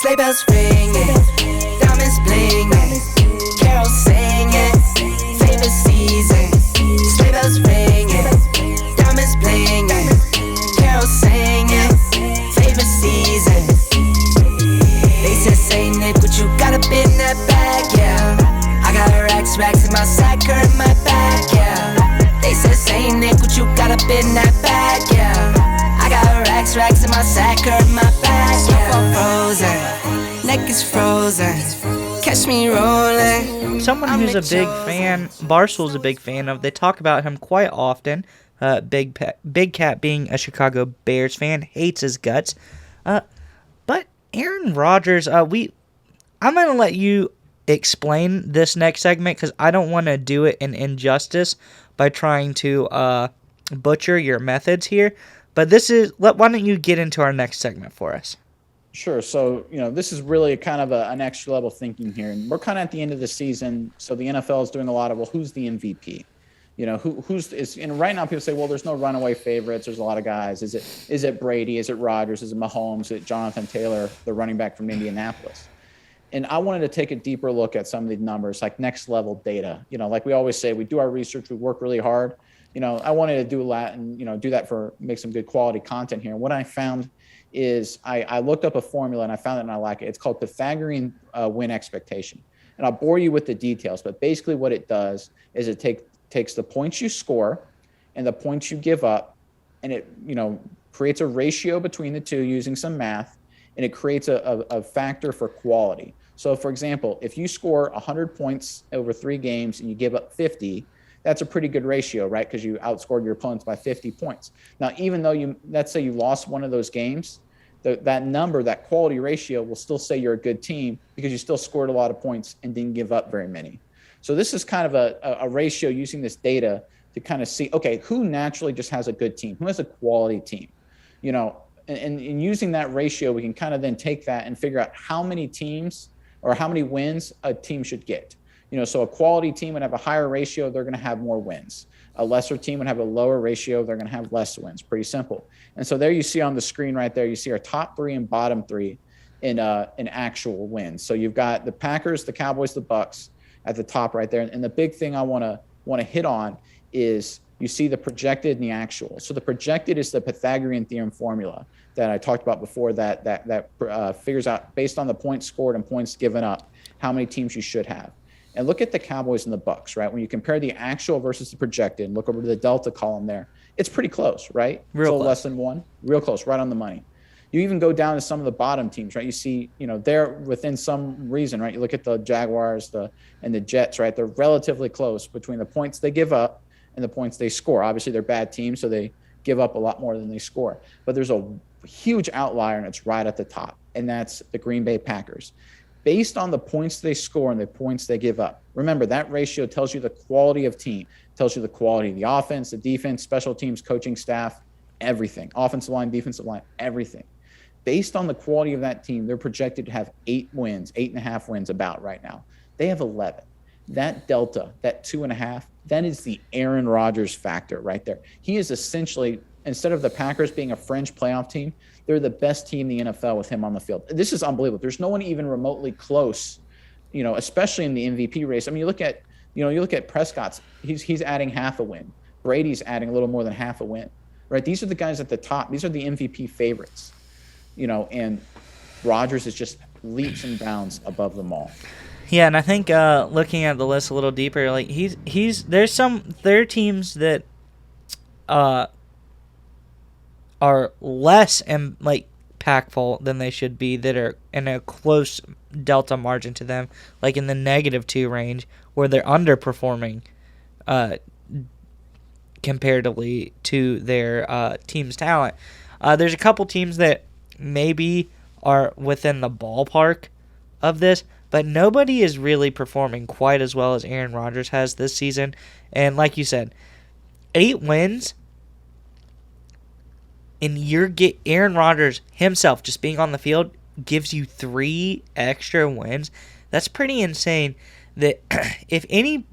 Sleigh bells ringing, diamonds blinging, carols singing, favorite season. Sleigh bells ringing, diamonds blinging, carols singing, favorite season. They said, say Nick, what you got up in that bag, yeah. I got racks in my sack or in my bag, yeah. They said, say Nick, what you got up in that bag, yeah. I got racks in my sack or in my bag, yeah. Frozen, neck is frozen, catch me rolling. Someone who's a big fan, Barstool's a big fan of, they talk about him quite often. Big Cat being a Chicago Bears fan, hates his guts. But Aaron Rodgers, I'm going to let you explain this next segment because I don't want to do it an injustice by trying to butcher your methods here. But why don't you get into our next segment for us? Sure. So, this is really kind of an extra level thinking here. And we're kind of at the end of the season. So the NFL is doing a lot of, well, who's the MVP? And right now people say, well, there's no runaway favorites. There's a lot of guys. Is it Brady? Is it Rodgers? Is it Mahomes? Is it Jonathan Taylor, the running back from Indianapolis? And I wanted to take a deeper look at some of these numbers, like next level data. Like we always say, we do our research, we work really hard. I wanted to do that and, do that make some good quality content here. And what I found is I looked up a formula and I found it and I like it. It's called Pythagorean win expectation. And I'll bore you with the details, but basically what it does is it takes the points you score and the points you give up, and it, creates a ratio between the two using some math, and it creates a factor for quality. So for example, if you score 100 points over 3 games and you give up 50, that's a pretty good ratio, right? Because you outscored your opponents by 50 points. Now, even though let's say you lost one of those games, that number, that quality ratio will still say you're a good team because you still scored a lot of points and didn't give up very many. So this is kind of a ratio using this data to kind of see, okay, who naturally just has a good team? Who has a quality team? And using that ratio, we can kind of then take that and figure out how many teams or how many wins a team should get. So a quality team would have a higher ratio, they're going to have more wins. A lesser team would have a lower ratio, they're going to have less wins. Pretty simple. And so there you see on the screen right there, you see our top 3 and bottom 3 in actual wins. So you've got the Packers, the Cowboys, the Bucks at the top right there. And the big thing I want to hit on is you see the projected and the actual. So the projected is the Pythagorean theorem formula that I talked about before that figures out based on the points scored and points given up how many teams you should have. And look at the Cowboys and the Bucks, right? When you compare the actual versus the projected and look over to the delta column there, it's pretty close, right? Real close. Less than 1, real close, right on the money. You even go down to some of the bottom teams, right? You see, they're within some reason, right? You look at the Jaguars and the Jets, right? They're relatively close between the points they give up and the points they score. Obviously, they're bad teams, so they give up a lot more than they score. But there's a huge outlier, and it's right at the top, and that's the Green Bay Packers. Based on the points they score and the points they give up. Remember, that ratio tells you the quality of team, tells you the quality of the offense, the defense, special teams, coaching staff, everything. Offensive line, defensive line, everything. Based on the quality of that team, they're projected to have 8.5 wins about right now. They have 11. That delta, that 2.5, that is the Aaron Rodgers factor right there. He is essentially, instead of the Packers being a fringe playoff team, they're the best team in the NFL with him on the field. This is unbelievable. There's no one even remotely close, especially in the MVP race. I mean, you look at Prescott's, he's adding half a win. Brady's adding a little more than half a win, right? These are the guys at the top. These are the MVP favorites, and Rodgers is just leaps and bounds above them all. Yeah, and I think looking at the list a little deeper, like there are teams that are less impactful than they should be that are in a close delta margin to them, like in the -2 range, where they're underperforming comparatively to their team's talent. There's a couple teams that maybe are within the ballpark of this, but nobody is really performing quite as well as Aaron Rodgers has this season. And like you said, 8 wins, and Aaron Rodgers himself just being on the field gives you 3 extra wins. That's pretty insane. That if any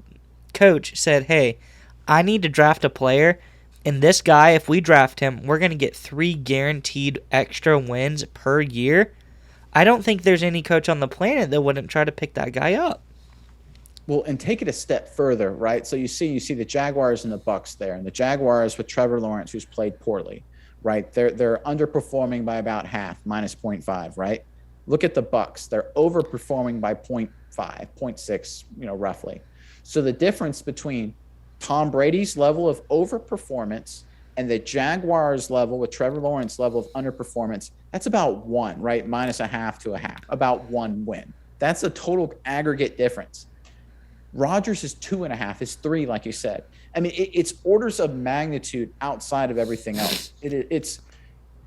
coach said, hey, I need to draft a player, and this guy, if we draft him, we're going to get 3 guaranteed extra wins per year, I don't think there's any coach on the planet that wouldn't try to pick that guy up. Well, and take it a step further, right? So you see the Jaguars and the Bucks there, and the Jaguars with Trevor Lawrence, who's played poorly, right? They're underperforming by about half, minus 0.5, right? Look at the Bucks; they're overperforming by 0.5, 0.6, roughly. So the difference between Tom Brady's level of overperformance and the Jaguars level with Trevor Lawrence level of underperformance, that's about one, right? Minus a half to a half, about one win. That's a total aggregate difference. Rodgers is 2.5, is 3, like you said. I mean, it's orders of magnitude outside of everything else. It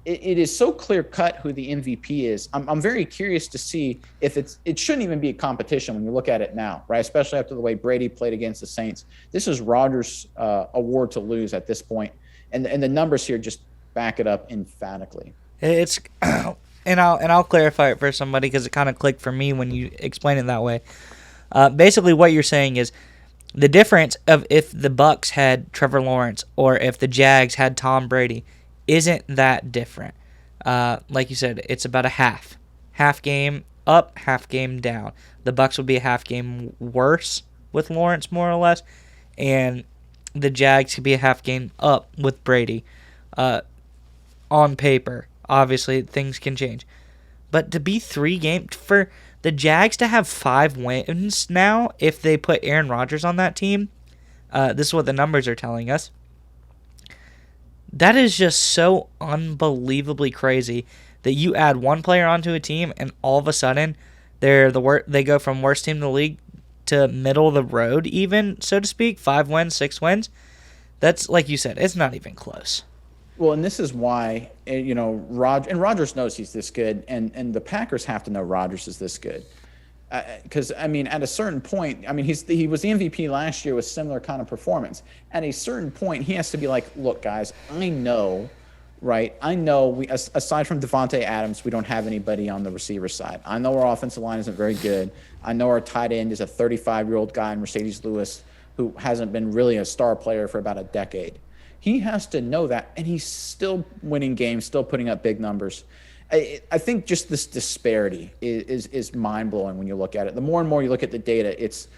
is so clear cut who the MVP is. I'm very curious to see if it shouldn't even be a competition when you look at it now, right? Especially after the way Brady played against the Saints. This is Rodgers' award to lose at this point, and the numbers here just back it up emphatically. It's and I'll clarify it for somebody because it kind of clicked for me when you explain it that way. Basically, what you're saying is the difference of if the Bucks had Trevor Lawrence or if the Jags had Tom Brady isn't that different. Like you said, it's about a half game up, half game down. The Bucks would be a half game worse with Lawrence, more or less, and the Jags could be a half game up with Brady. On paper, obviously things can change, but to be 3 games for the Jags to have 5 wins now, if they put Aaron Rodgers on that team, this is what the numbers are telling us. That is just so unbelievably crazy that you add one player onto a team and all of a sudden they go from worst team in the league to middle of the road, even, so to speak, 5 wins, 6 wins. That's, like you said, it's not even close. Well, and this is why, Rodgers knows he's this good, and the Packers have to know Rodgers is this good. Because, at a certain point, he was the MVP last year with similar kind of performance. At a certain point, he has to be like, look, guys, I know, aside from Devontae Adams, we don't have anybody on the receiver side. I know our offensive line isn't very good. I know our tight end is a 35-year-old guy, Mercedes Lewis, who hasn't been really a star player for about a decade. He has to know that, and he's still winning games, still putting up big numbers. I think just this disparity is mind-blowing when you look at it. The more and more you look at the data, it's,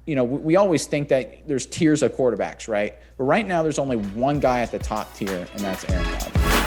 we always think that there's tiers of quarterbacks, right? But right now there's only one guy at the top tier, and that's Aaron Rodgers.